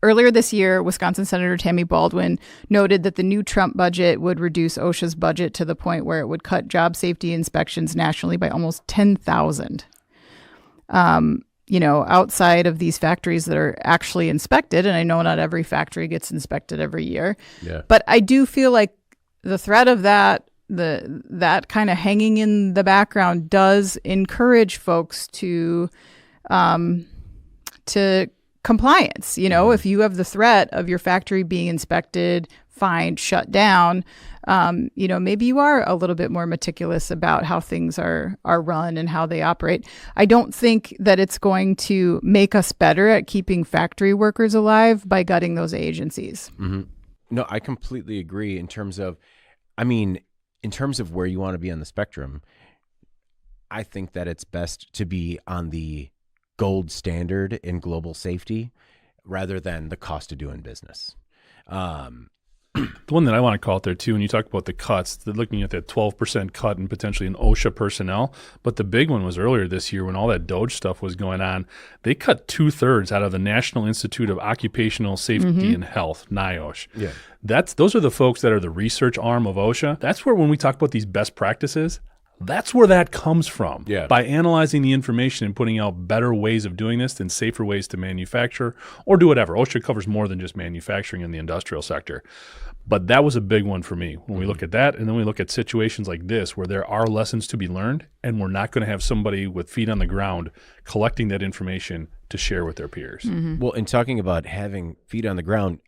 Earlier this year, Wisconsin Senator Tammy Baldwin noted that the new Trump budget would reduce OSHA's budget to the point where it would cut job safety inspections nationally by almost 10,000. Outside of these factories that are actually inspected, and I know not every factory gets inspected every year, but I do feel like the threat of that kind of hanging in the background does encourage folks to compliance. If you have the threat of your factory being inspected, fined, shut down, maybe you are a little bit more meticulous about how things are run and how they operate. I don't think that it's going to make us better at keeping factory workers alive by gutting those agencies. Mm-hmm. No, I completely agree in terms of where you want to be on the spectrum. I think that it's best to be on the gold standard in global safety rather than the cost of doing business. The one that I want to call out there too, when you talk about the cuts, they're looking at that 12% cut and potentially an OSHA personnel. But the big one was earlier this year when all that DOJ stuff was going on. They cut 2/3 out of the National Institute of Occupational Safety and Health, NIOSH. Yeah. Those are the folks that are the research arm of OSHA. That's where, when we talk about these best practices, that's where that comes from. Yeah. By analyzing the information and putting out better ways of doing this and safer ways to manufacture or do whatever. OSHA covers more than just manufacturing in the industrial sector. But that was a big one for me when we look at that. And then we look at situations like this where there are lessons to be learned, and we're not going to have somebody with feet on the ground collecting that information to share with their peers. Well, in talking about having feet on the ground,